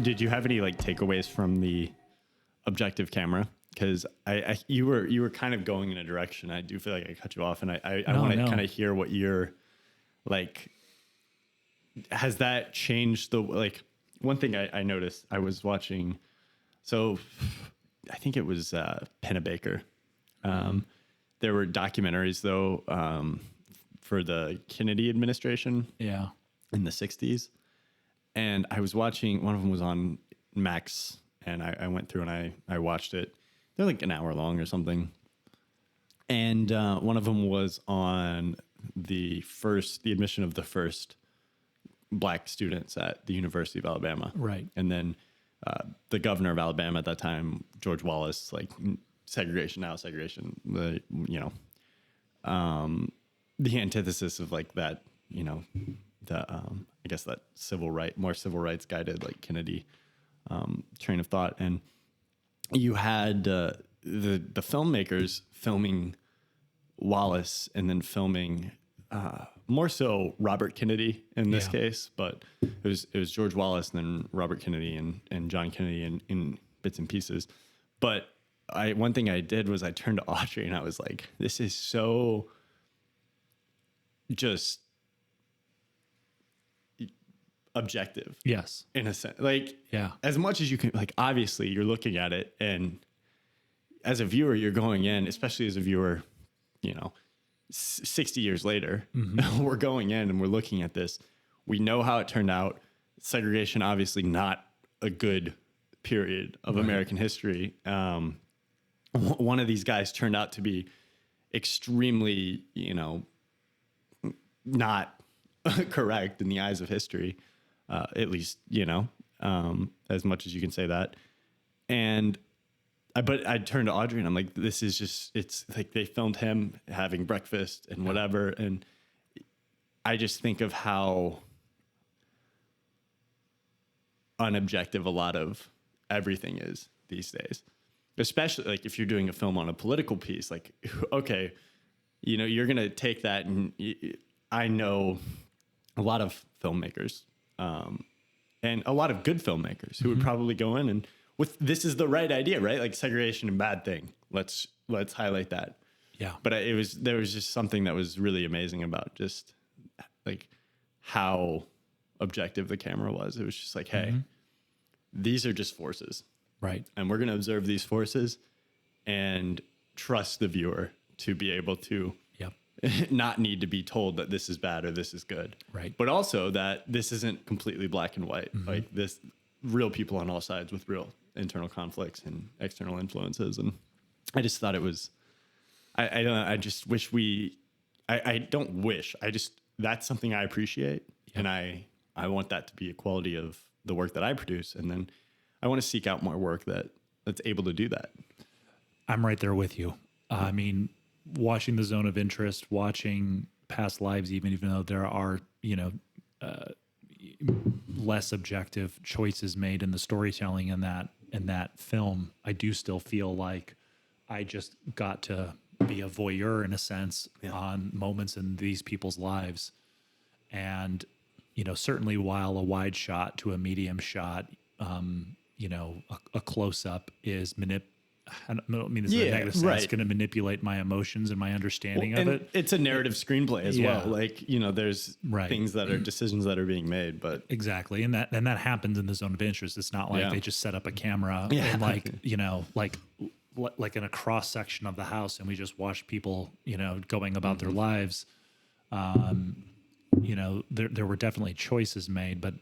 Did you have any like takeaways from the objective camera? Because you were kind of going in a direction. I do feel like I cut you off, and I want to kind of hear what you're like. Has that changed the like? One thing I noticed, I was watching, so I think it was Pennebaker. There were documentaries though for the Kennedy administration, in the 60s, and I was watching. One of them was on Max, and I went through and I watched it. They're like an hour long or something, and one of them was on the admission of the first Black students at the University of Alabama. Right. And then the governor of Alabama at that time, George Wallace, like segregation, the antithesis of like that, I guess that more civil rights guided like Kennedy train of thought. And you had the filmmakers filming Wallace and then filming more so Robert Kennedy in this case, but it was George Wallace and then Robert Kennedy and John Kennedy in bits and pieces. But one thing I did was I turned to Audrey and I was like, this is so just objective. Yes. In a sense, like, as much as you can, like, obviously you're looking at it and as a viewer, you're going in, especially as a viewer, 60 years later, we're going in and we're looking at this. We know how it turned out. Segregation, obviously not a good period of American history. One of these guys turned out to be extremely, not correct in the eyes of history, at least, as much as you can say that. But I turned to Audrey and I'm like, this is just, it's like they filmed him having breakfast and whatever. And I just think of how unobjective a lot of everything is these days, especially like if you're doing a film on a political piece, like, okay, you're going to take that. And I know a lot of filmmakers and a lot of good filmmakers who would probably go in and, this is the right idea, right? Like segregation and bad thing. Let's highlight that. Yeah. But there was just something that was really amazing about just like how objective the camera was. It was just like, hey, these are just forces. Right. And we're going to observe these forces and trust the viewer to be able to not need to be told that this is bad or this is good. Right. But also that this isn't completely black and white. Like this, real people on all sides with real internal conflicts and external influences. And I just thought it was, I don't know, I just wish that's something I appreciate. And I want that to be a quality of the work that I produce. And then I want to seek out more work that's able to do that. I'm right there with you. I mean, watching The Zone of Interest, watching Past Lives, even though there are, less objective choices made in the storytelling in that film, I do still feel like I just got to be a voyeur in a sense on moments in these people's lives. And, certainly while a wide shot to a medium shot, a close up is I don't mean this in a negative sense. It's going to manipulate my emotions and my understanding of it. It's a narrative screenplay as well. Like, there's things that are decisions that are being made, but exactly. And that happens in The Zone of Interest. It's not like they just set up a camera and like in a cross section of the house and we just watch people, going about their lives. There were definitely choices made, but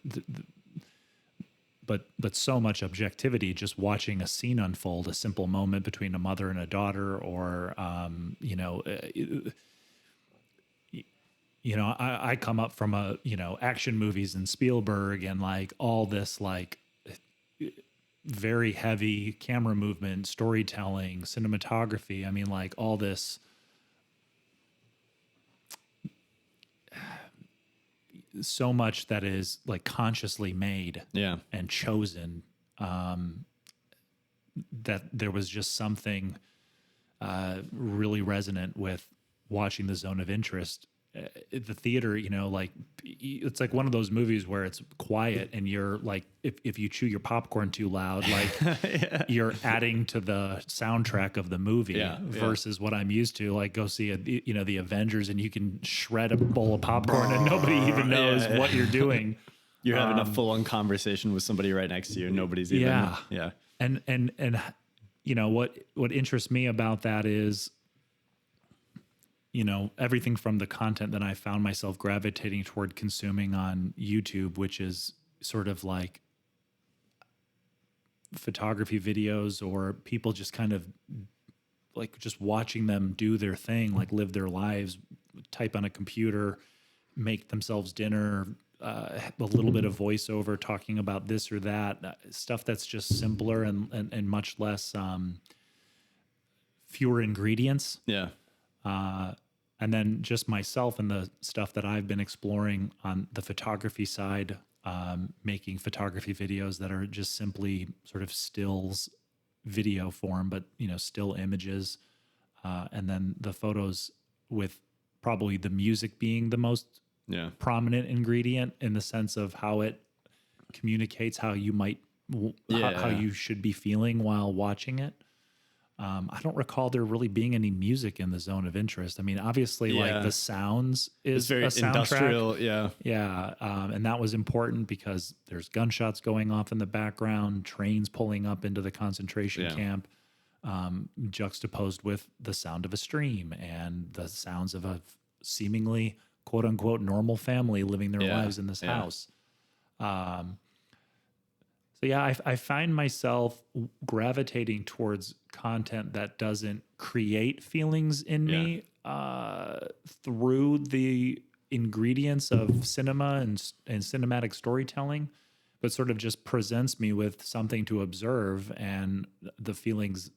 so much objectivity just watching a scene unfold, a simple moment between a mother and a daughter, or I come up from action movies and Spielberg and like all this like very heavy camera movement, storytelling, cinematography. I mean, like all this so much that is like consciously made and chosen, that there was just something really resonant with watching The Zone of Interest the theater, you know, like it's like one of those movies where it's quiet and you're like, if you chew your popcorn too loud, like you're adding to the soundtrack of the movie versus what I'm used to. Like go see the Avengers and you can shred a bowl of popcorn and nobody even knows what you're doing. You're having a full-on conversation with somebody right next to you and nobody's even And you know what interests me about that is, you know, everything from the content that I found myself gravitating toward consuming on YouTube, which is sort of like photography videos or people just kind of like just watching them do their thing, like live their lives, type on a computer, make themselves dinner, a little bit of voiceover talking about this or that, stuff that's just simpler and much less, fewer ingredients. Yeah. And then just myself and the stuff that I've been exploring on the photography side, making photography videos that are just simply sort of stills video form, but, you know, still images. And then the photos with probably the music being the most prominent ingredient in the sense of how it communicates how you might, how you should be feeling while watching it. I don't recall there really being any music in the zone of interest. I mean, obviously, like the sounds is very a soundtrack. Industrial, yeah, and that was important because there's gunshots going off in the background, trains pulling up into the concentration camp, juxtaposed with the sound of a stream and the sounds of a seemingly "quote unquote" normal family living their lives in this house. So yeah, I find myself gravitating towards content that doesn't create feelings in me through the ingredients of cinema and cinematic storytelling, but sort of just presents me with something to observe, and the feelings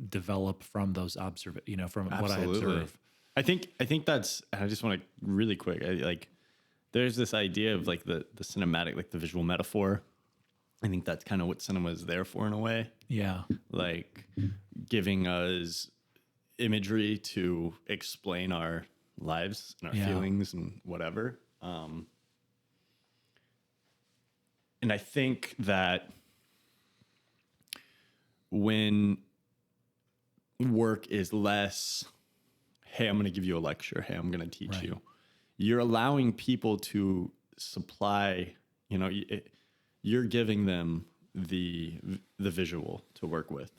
develop from those from what I observe. I think that's. I just want to really quick. There's this idea of like the cinematic, like the visual metaphor. I think that's kind of what cinema is there for in a way. Yeah. Like giving us imagery to explain our lives and our feelings and whatever. And I think that when work is less, hey, I'm going to give you a lecture. Hey, I'm going to teach you. You're allowing people to supply, you know, you're giving them the visual to work with,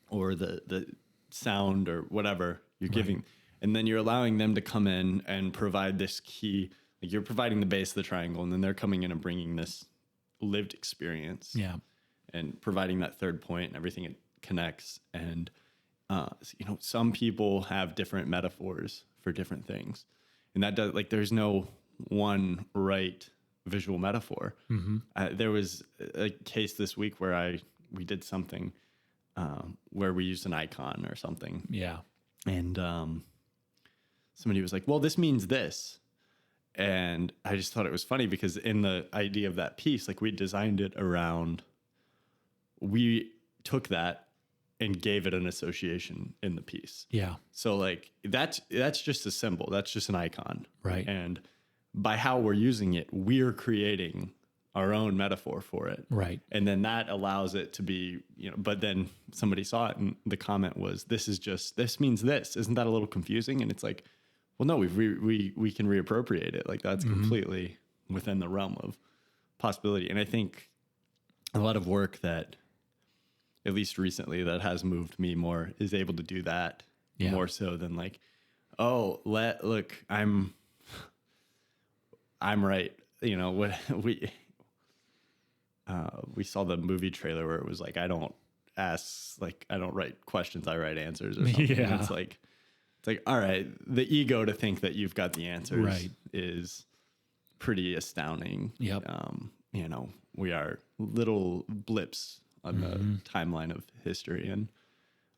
or the sound or whatever you're giving, and then you're allowing them to come in and provide this key. Like you're providing the base of the triangle, and then they're coming in and bringing this lived experience, and providing that third point and everything it connects. And you know, some people have different metaphors for different things, and that does there's no one right visual metaphor. There was a case this week where we did something where we used an icon or something. Yeah. And somebody was like, well, this means this. And I just thought it was funny because in the idea of that piece, like we designed it around, we took that and gave it an association in the piece. Yeah. So like that's just a symbol. That's just an icon. Right. And by how we're using it, we're creating our own metaphor for it. Right. And then that allows it to be, you know, but then somebody saw it and the comment was, this means this. Isn't that a little confusing? And it's like, well, no, we can reappropriate it. Like that's completely within the realm of possibility. And I think a lot of work that, at least recently, that has moved me more is able to do that more so than like, oh, look, I'm right. You know, what we saw the movie trailer where it was like, I don't write questions, I write answers or something. Yeah. It's like, all right, the ego to think that you've got the answers is pretty astounding. Yep. You know, we are little blips on the timeline of history, and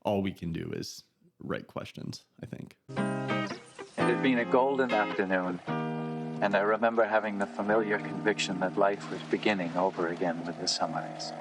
all we can do is write questions, I think. It had been a golden afternoon, and I remember having the familiar conviction that life was beginning over again with the sunrise.